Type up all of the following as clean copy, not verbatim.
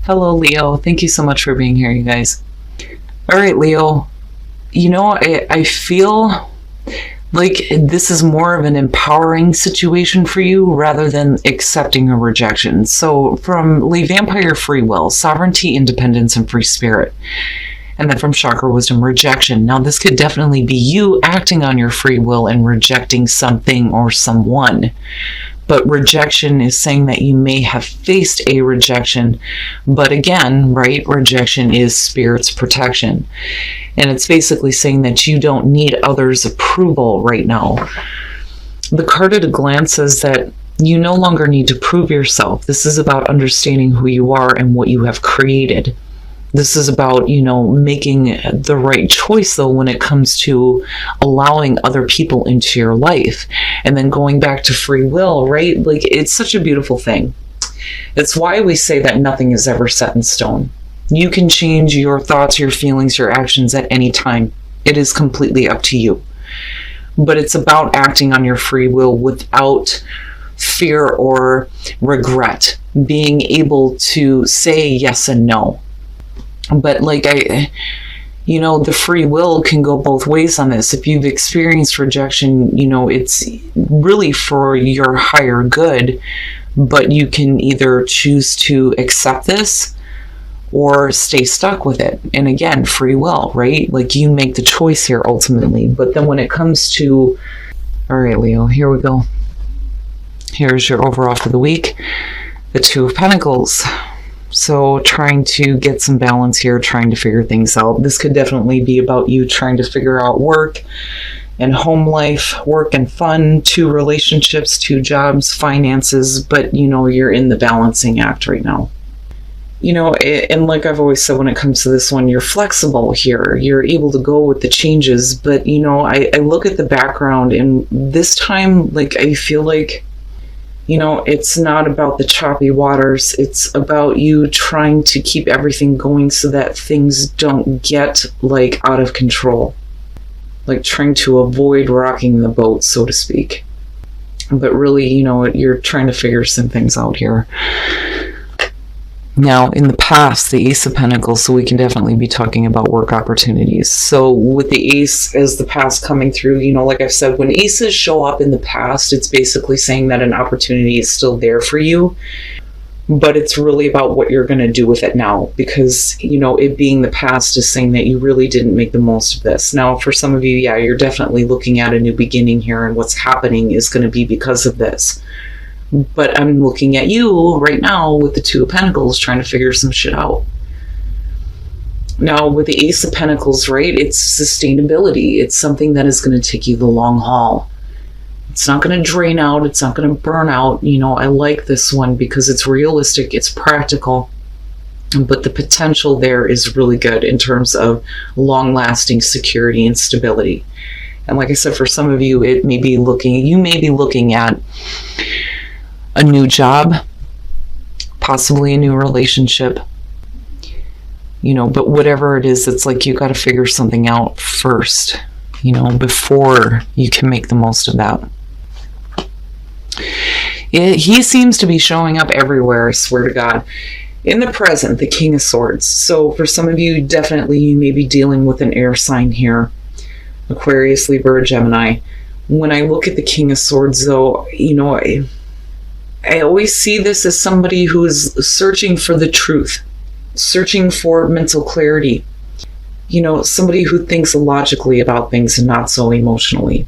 Hello, Leo. Thank you so much for being here, you guys. All right, Leo. I feel like this is more of an empowering situation for you rather than accepting a rejection. So, from Lee Vampire, free will, sovereignty, independence, and free spirit. And then from Chakra Wisdom, rejection. Now, this could definitely be you acting on your free will and rejecting something or someone. But rejection is saying that you may have faced a rejection. But again, right, rejection is spirit's protection. And it's basically saying that you don't need others' approval right now. The card at a glance says that you no longer need to prove yourself. This is about understanding who you are and what you have created. This is about, making the right choice, though, when it comes to allowing other people into your life. And then going back to free will, right? Like, it's such a beautiful thing. It's why we say that nothing is ever set in stone. You can change your thoughts, your feelings, your actions at any time. It is completely up to you. But it's about acting on your free will without fear or regret. Being able to say yes and no. But the free will can go both ways on this. If you've experienced rejection, it's really for your higher good, but you can either choose to accept this or stay stuck with it. And again, free will, right? Like, you make the choice here ultimately. But then when it comes to, all right, Leo, here we go. Here's your overall for the week. The Two of Pentacles. So trying to get some balance here, trying to figure things out. This could definitely be about you trying to figure out work and home life, work and fun, 2 relationships, 2 jobs, finances, but you're in the balancing act right now. And like I've always said, when it comes to this one, you're flexible here. You're able to go with the changes, but I look at the background, and this time, I feel like it's not about the choppy waters. It's about you trying to keep everything going so that things don't get out of control. Like trying to avoid rocking the boat, so to speak. But really, you're trying to figure some things out here. Now, in the past, the Ace of Pentacles, so we can definitely be talking about work opportunities. So with the Ace as the past coming through, like I've said, when Aces show up in the past, it's basically saying that an opportunity is still there for you, but it's really about what you're going to do with it now, because, it being the past is saying that you really didn't make the most of this. Now, for some of you, yeah, you're definitely looking at a new beginning here, and what's happening is going to be because of this. But I'm looking at you right now with the Two of Pentacles trying to figure some shit out. Now, with the Ace of Pentacles, right, it's sustainability. It's something that is going to take you the long haul. It's not going to drain out. It's not going to burn out. I like this one because it's realistic. It's practical. But the potential there is really good in terms of long-lasting security and stability. And like I said, for some of you, you may be looking at a new job, possibly a new relationship, but whatever it is, it's like you got to figure something out first, before you can make the most of that. He seems to be showing up everywhere, I swear to God. In the present, the King of Swords. So for some of you, definitely you may be dealing with an air sign here. Aquarius, Libra, Gemini. When I look at the King of Swords, though, I always see this as somebody who is searching for the truth, searching for mental clarity. Somebody who thinks logically about things and not so emotionally.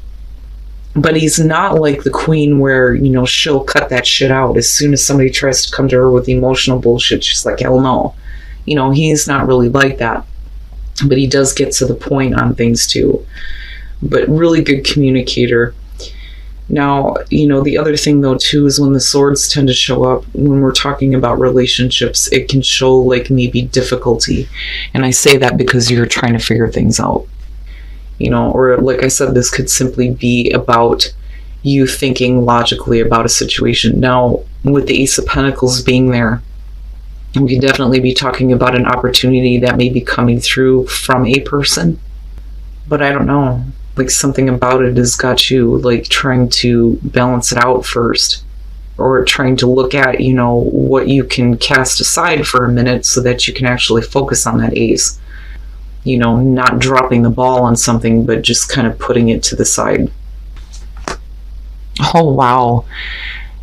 But he's not like the Queen where, she'll cut that shit out. As soon as somebody tries to come to her with emotional bullshit, she's like, hell no. He's not really like that. But he does get to the point on things too. But really good communicator. Now, the other thing though too is when the swords tend to show up, when we're talking about relationships, it can show maybe difficulty. And I say that because you're trying to figure things out. Or like I said, this could simply be about you thinking logically about a situation. Now, with the Ace of Pentacles being there, we could definitely be talking about an opportunity that may be coming through from a person. But I don't know. Something about it has got you trying to balance it out first. or trying to look at, what you can cast aside for a minute so that you can actually focus on that ace. Not dropping the ball on something, but just kind of putting it to the side. Oh, wow.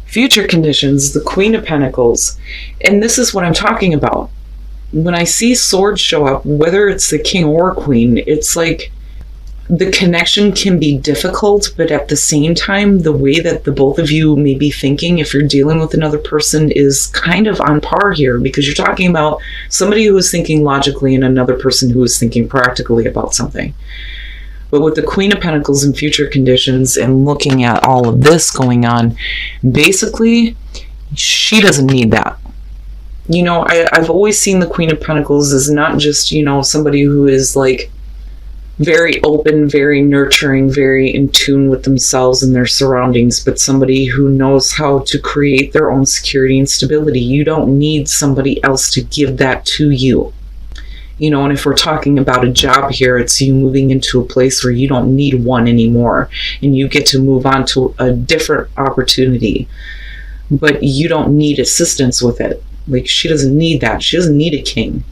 Future conditions, the Queen of Pentacles. And this is what I'm talking about. When I see swords show up, whether it's the king or queen, it's like the connection can be difficult, but at the same time, the way that the both of you may be thinking, if you're dealing with another person, is kind of on par here, because you're talking about somebody who is thinking logically and another person who is thinking practically about something. But with the Queen of Pentacles and future conditions and looking at all of this going on, basically, she doesn't need that. I've always seen the Queen of Pentacles as not just, somebody who is like very open, very nurturing, very in tune with themselves and their surroundings, but somebody who knows how to create their own security and stability. You don't need somebody else to give that to you. And if we're talking about a job here, it's you moving into a place where you don't need one anymore and you get to move on to a different opportunity, but you don't need assistance with it. Like, she doesn't need that. She doesn't need a king.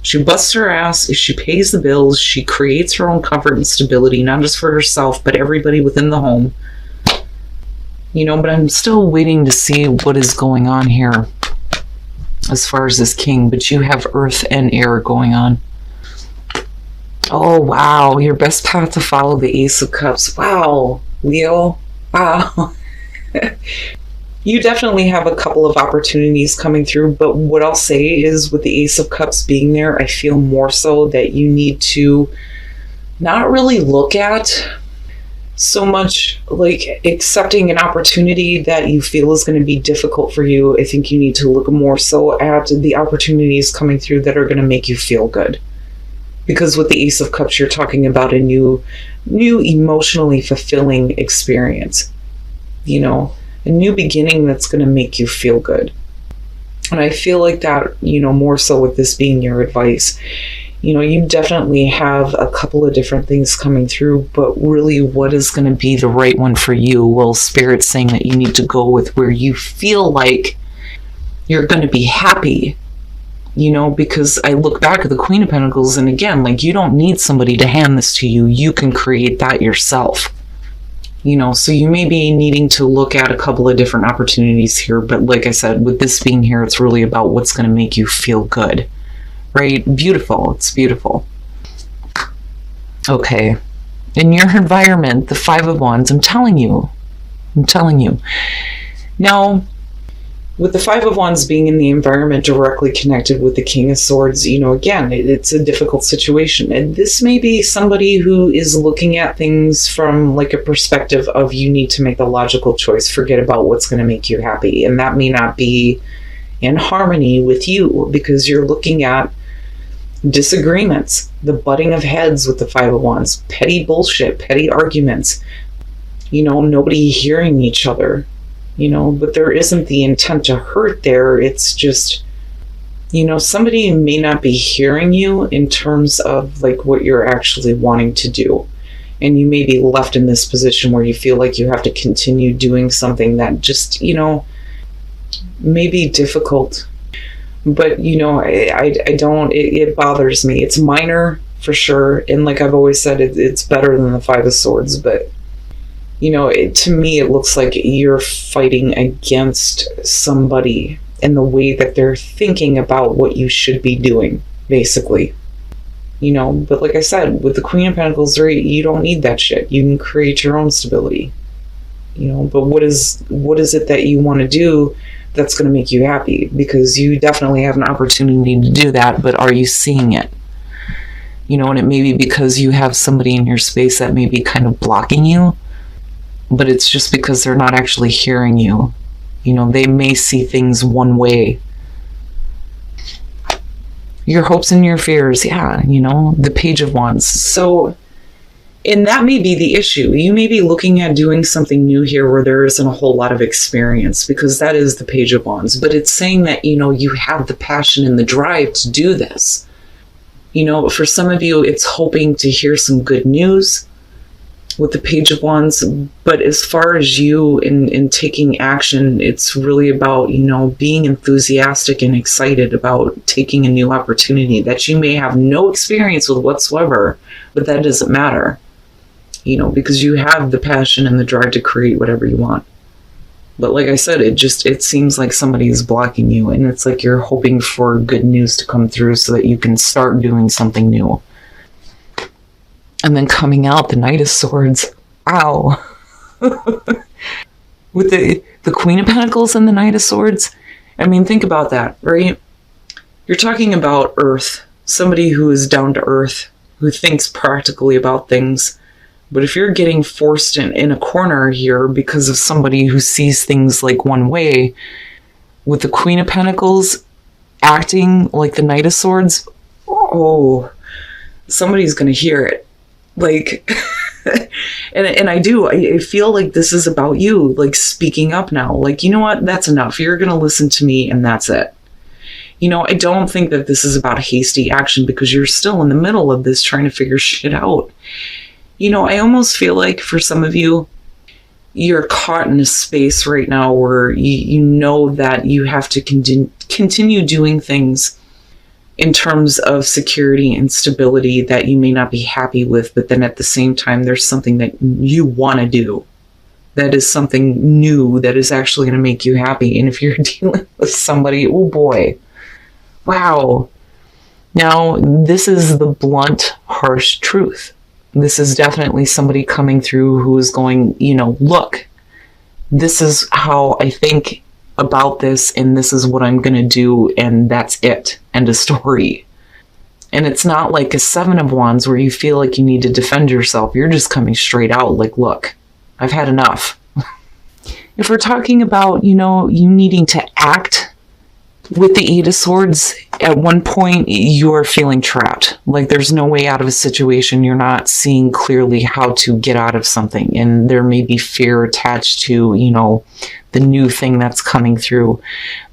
She busts her ass, she pays the bills, she creates her own comfort and stability, not just for herself, but everybody within the home. But I'm still waiting to see what is going on here as far as this king, but you have earth and air going on. Oh, wow. Your best path to follow, the Ace of Cups. Wow, Leo. Wow. You definitely have a couple of opportunities coming through, but what I'll say is with the Ace of Cups being there, I feel more so that you need to not really look at so much like accepting an opportunity that you feel is going to be difficult for you. I think you need to look more so at the opportunities coming through that are going to make you feel good. Because with the Ace of Cups, you're talking about a new emotionally fulfilling experience. A new beginning that's going to make you feel good. And I feel like that, more so with this being your advice. You definitely have a couple of different things coming through, but really what is going to be the right one for you? Well, Spirit's saying that you need to go with where you feel like you're going to be happy. Because I look back at the Queen of Pentacles, and again, like, you don't need somebody to hand this to you. You can create that yourself. So you may be needing to look at a couple of different opportunities here. But like I said, with this being here, it's really about what's going to make you feel good, right? Beautiful. It's beautiful. Okay. In your environment, the Five of Wands, I'm telling you. Now, with the Five of Wands being in the environment directly connected with the King of Swords, again, it's a difficult situation. And this may be somebody who is looking at things from like a perspective of you need to make the logical choice. Forget about what's going to make you happy. And that may not be in harmony with you because you're looking at disagreements, the butting of heads with the Five of Wands, petty bullshit, petty arguments, nobody hearing each other. But there isn't the intent to hurt there. It's just, somebody may not be hearing you in terms of like what you're actually wanting to do. And you may be left in this position where you feel like you have to continue doing something that just, may be difficult. But, I don't, it bothers me. It's minor for sure. And like I've always said, it's better than the Five of Swords, but to me, it looks like you're fighting against somebody in the way that they're thinking about what you should be doing, basically. But like I said, with the Queen of Pentacles, right, you don't need that shit. You can create your own stability. But what is it that you want to do that's going to make you happy? Because you definitely have an opportunity to do that, but are you seeing it? And it may be because you have somebody in your space that may be kind of blocking you. But it's just because they're not actually hearing you. They may see things one way. Your hopes and your fears, yeah, the Page of Wands. So, and that may be the issue. You may be looking at doing something new here where there isn't a whole lot of experience, because that is the Page of Wands. But it's saying that, you have the passion and the drive to do this. For some of you, it's hoping to hear some good news. with the Page of Wands. But as far as you in taking action, it's really about, being enthusiastic and excited about taking a new opportunity that you may have no experience with whatsoever, but that doesn't matter, because you have the passion and the drive to create whatever you want. But like I said, it seems like somebody is blocking you, and it's like you're hoping for good news to come through so that you can start doing something new. And then coming out, the Knight of Swords. Ow. With the Queen of Pentacles and the Knight of Swords. I mean, think about that, right? You're talking about earth. Somebody who is down to earth, who thinks practically about things. But if you're getting forced in a corner here because of somebody who sees things like one way, with the Queen of Pentacles acting like the Knight of Swords, somebody's going to hear it. Like, and I feel like this is about you, like, speaking up now. Like, you know what? That's enough. You're going to listen to me, and that's it. I don't think that this is about hasty action, because you're still in the middle of this trying to figure shit out. I almost feel like for some of you, you're caught in a space right now where you know that you have to continue doing things in terms of security and stability that you may not be happy with, but then at the same time, there's something that you want to do that is something new that is actually going to make you happy. And if you're dealing with somebody, oh boy, wow. Now, this is the blunt, harsh truth. This is definitely somebody coming through who is going, look, this is how I think about this, and this is what I'm going to do, and that's it. End of story. And it's not like a Seven of Wands where you feel like you need to defend yourself. You're just coming straight out like, look, I've had enough. If we're talking about, you needing to act with the Eight of Swords, at one point you're feeling trapped. Like there's no way out of a situation. You're not seeing clearly how to get out of something. And there may be fear attached to, the new thing that's coming through.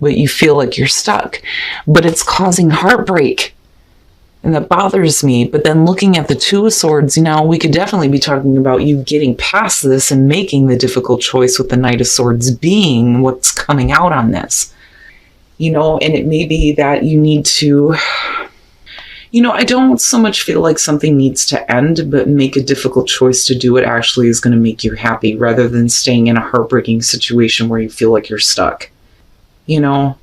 But you feel like you're stuck. But it's causing heartbreak. And that bothers me. But then looking at the Two of Swords, we could definitely be talking about you getting past this and making the difficult choice, with the Knight of Swords being what's coming out on this. And it may be that you need to, I don't so much feel like something needs to end, but make a difficult choice to do what actually is going to make you happy, rather than staying in a heartbreaking situation where you feel like you're stuck, And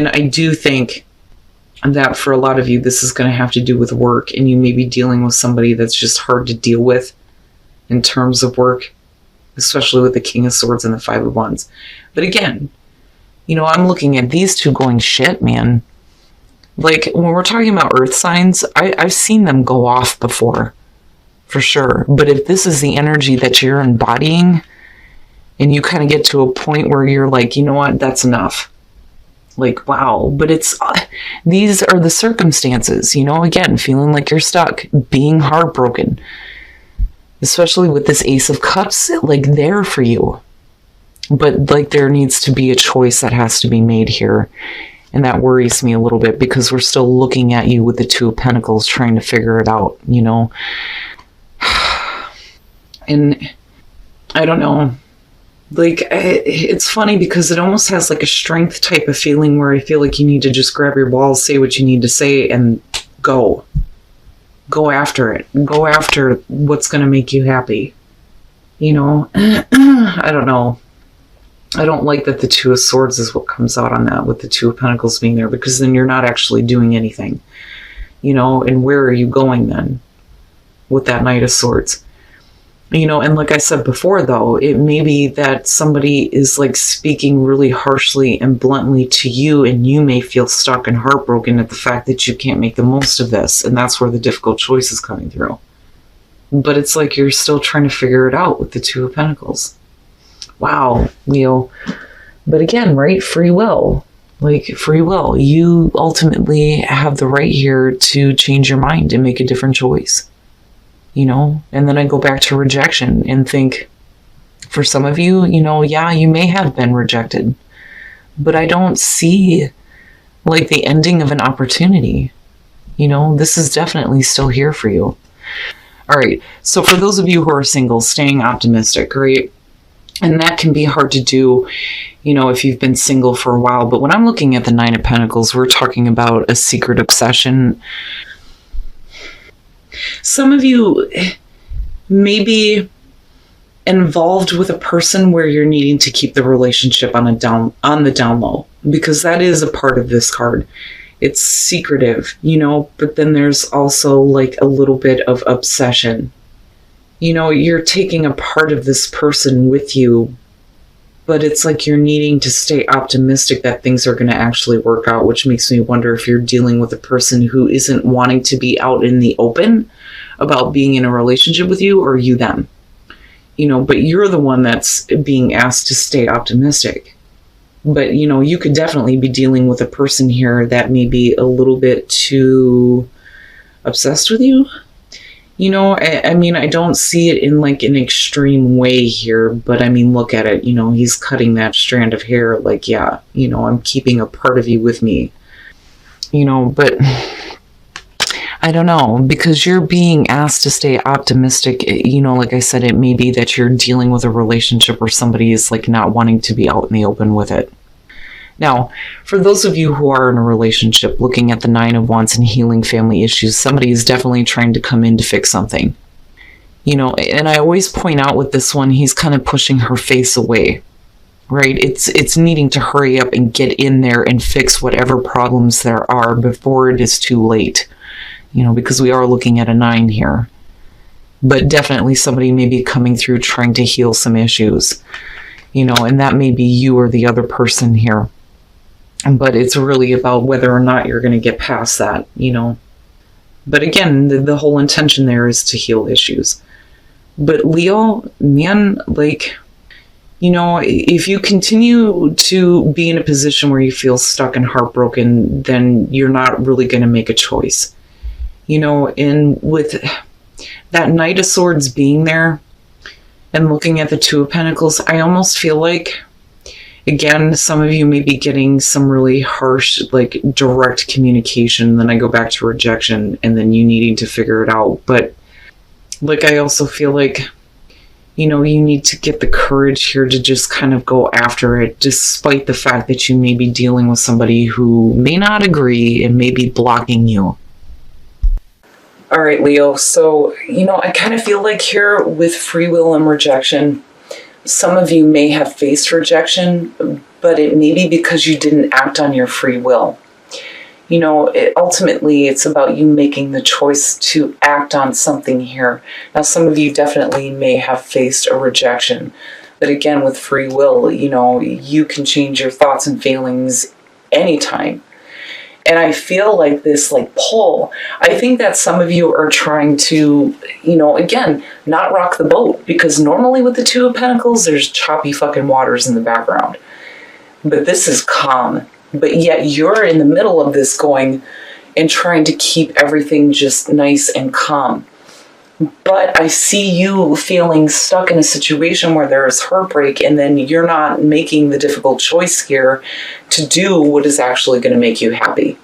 I do think that for a lot of you, this is going to have to do with work, and you may be dealing with somebody that's just hard to deal with in terms of work, especially with the King of Swords and the Five of Wands. But again, I'm looking at these two going, shit, man. Like, when we're talking about earth signs, I've seen them go off before, for sure. But if this is the energy that you're embodying, and you kind of get to a point where you're like, you know what, that's enough. Like, wow. But these are the circumstances, again, feeling like you're stuck, being heartbroken. Especially with this Ace of Cups, like, there for you. But like there needs to be a choice that has to be made here. And that worries me a little bit, because we're still looking at you with the Two of Pentacles trying to figure it out, And I don't know. Like, it's funny because it almost has like a strength type of feeling where I feel like you need to just grab your balls, say what you need to say, and go. Go after it. Go after what's going to make you happy. I don't know. I don't like that the Two of Swords is what comes out on that, with the Two of Pentacles being there, because then you're not actually doing anything, and where are you going then with that Knight of Swords? And like I said before, though, it may be that somebody is like speaking really harshly and bluntly to you, and you may feel stuck and heartbroken at the fact that you can't make the most of this. And that's where the difficult choice is coming through. But it's like you're still trying to figure it out with the Two of Pentacles. Wow, Leo. But again, right? Free will. Like, free will. You ultimately have the right here to change your mind and make a different choice. And then I go back to rejection and think, for some of you, yeah, you may have been rejected. But I don't see, like, the ending of an opportunity. This is definitely still here for you. All right. So for those of you who are single, staying optimistic, right? And that can be hard to do, if you've been single for a while. But when I'm looking at the Nine of Pentacles, we're talking about a secret obsession. Some of you may be involved with a person where you're needing to keep the relationship on the down low, because that is a part of this card. It's secretive, but then there's also like a little bit of obsession. You're taking a part of this person with you, but it's like you're needing to stay optimistic that things are going to actually work out, which makes me wonder if you're dealing with a person who isn't wanting to be out in the open about being in a relationship with you, or you them. But you're the one that's being asked to stay optimistic. But, you could definitely be dealing with a person here that may be a little bit too obsessed with you. I don't see it in like an extreme way here, but look at it. He's cutting that strand of hair like, yeah, I'm keeping a part of you with me. But I don't know, because you're being asked to stay optimistic. Like I said, it may be that you're dealing with a relationship where somebody is like not wanting to be out in the open with it. Now, for those of you who are in a relationship, looking at the Nine of Wands and healing family issues, somebody is definitely trying to come in to fix something. And I always point out with this one, he's kind of pushing her face away, right? It's needing to hurry up and get in there and fix whatever problems there are before it is too late, because we are looking at a 9 here. But definitely somebody may be coming through trying to heal some issues, and that may be you or the other person here. But it's really about whether or not you're going to get past that, But again, the whole intention there is to heal issues. But Leo, man, if you continue to be in a position where you feel stuck and heartbroken, then you're not really going to make a choice. And with that Knight of Swords being there and looking at the Two of Pentacles, I almost feel like, again, some of you may be getting some really harsh, like direct communication. Then I go back to rejection and then you needing to figure it out. But I also feel like, you need to get the courage here to just kind of go after it, despite the fact that you may be dealing with somebody who may not agree and may be blocking you. All right, Leo. So, I kind of feel like here with free will and rejection, some of you may have faced rejection, but it may be because you didn't act on your free will. Ultimately, it's about you making the choice to act on something here. Now, some of you definitely may have faced a rejection, but again, with free will, you can change your thoughts and feelings anytime. And I feel like this pull, I think that some of you are trying to, again, not rock the boat, because normally with the Two of Pentacles, there's choppy fucking waters in the background. But this is calm. But yet you're in the middle of this going and trying to keep everything just nice and calm. But I see you feeling stuck in a situation where there is heartbreak, and then you're not making the difficult choice here to do what is actually going to make you happy.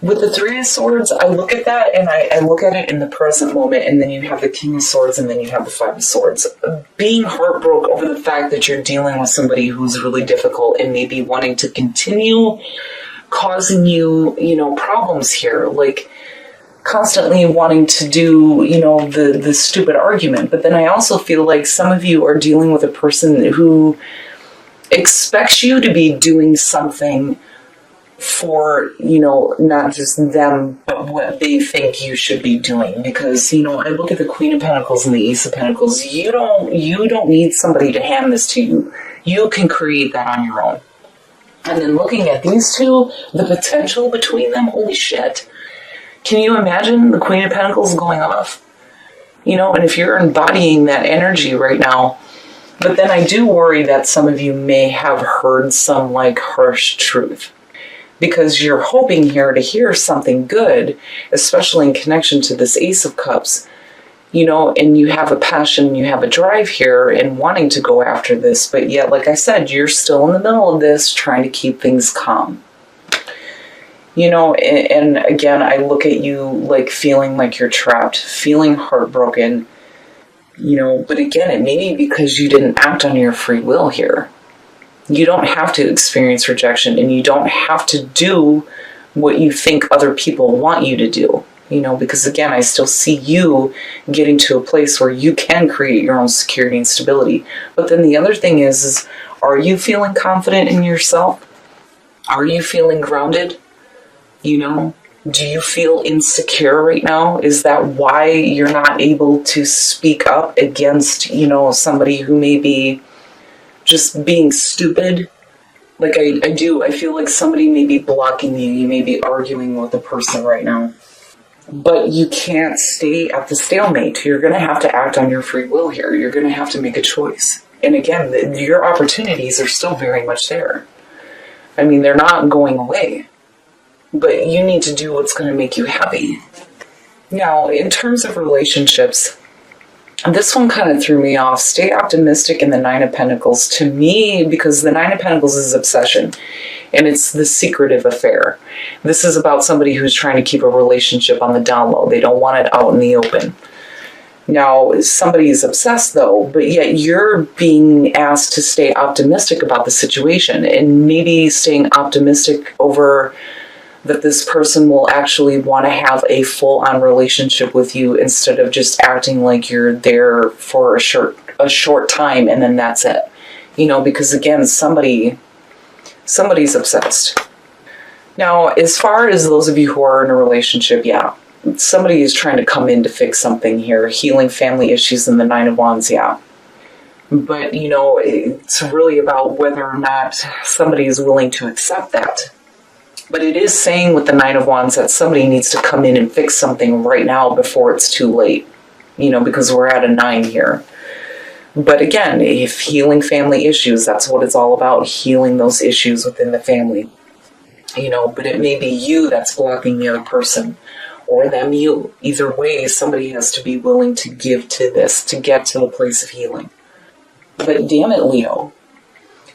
With the Three of Swords, I look at that and I look at it in the present moment, and then you have the King of Swords and then you have the Five of Swords. Being heartbroken over the fact that you're dealing with somebody who's really difficult and maybe wanting to continue causing you, problems here, like constantly wanting to do, the stupid argument. But then I also feel like some of you are dealing with a person who expects you to be doing something for, not just them, but what they think you should be doing. Because, I look at the Queen of Pentacles and the Ace of Pentacles. You don't need somebody to hand this to you. You can create that on your own. And then looking at these two, the potential between them, holy shit. Can you imagine the Queen of Pentacles going off? And if you're embodying that energy right now, but then I do worry that some of you may have heard some harsh truth, because you're hoping here to hear something good, especially in connection to this Ace of Cups, and you have a passion, you have a drive here and wanting to go after this, but yet, like I said, you're still in the middle of this, trying to keep things calm. And again, I look at you like feeling like you're trapped, feeling heartbroken, but again, it may be because you didn't act on your free will here. You don't have to experience rejection, and you don't have to do what you think other people want you to do, because again, I still see you getting to a place where you can create your own security and stability. But then the other thing is are you feeling confident in yourself? Are you feeling grounded? Do you feel insecure right now? Is that why you're not able to speak up against, somebody who may be just being stupid? Like I feel like somebody may be blocking you. You may be arguing with a person right now. But you can't stay at the stalemate. You're going to have to act on your free will here. You're going to have to make a choice. And again, your opportunities are still very much there. I mean, they're not going away. But you need to do what's going to make you happy. Now, in terms of relationships, this one kind of threw me off. Stay optimistic in the Nine of Pentacles. To me, because the Nine of Pentacles is obsession, and it's the secretive affair. This is about somebody who's trying to keep a relationship on the down low. They don't want it out in the open. Now, somebody's obsessed though, but yet you're being asked to stay optimistic about the situation, and maybe staying optimistic over that this person will actually want to have a full-on relationship with you instead of just acting like you're there for a short time and then that's it. Because again, somebody's obsessed. Now, as far as those of you who are in a relationship, yeah, somebody is trying to come in to fix something here, healing family issues in the Nine of Wands, yeah. But, it's really about whether or not somebody is willing to accept that. But it is saying with the Nine of Wands that somebody needs to come in and fix something right now before it's too late, because we're at a 9 here. But again, if healing family issues, that's what it's all about, healing those issues within the family. But it may be you that's blocking the other person, or them you. Either way, somebody has to be willing to give to this to get to the place of healing. But damn it, Leo,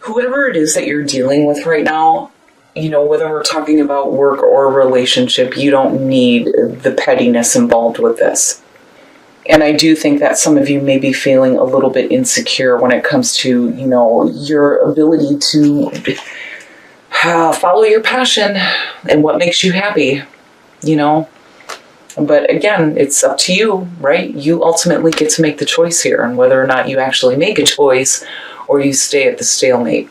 whoever it is that you're dealing with right now, whether we're talking about work or a relationship, you don't need the pettiness involved with this. And I do think that some of you may be feeling a little bit insecure when it comes to, your ability to follow your passion and what makes you happy, But again, it's up to you, right? You ultimately get to make the choice here, and whether or not you actually make a choice or you stay at the stalemate.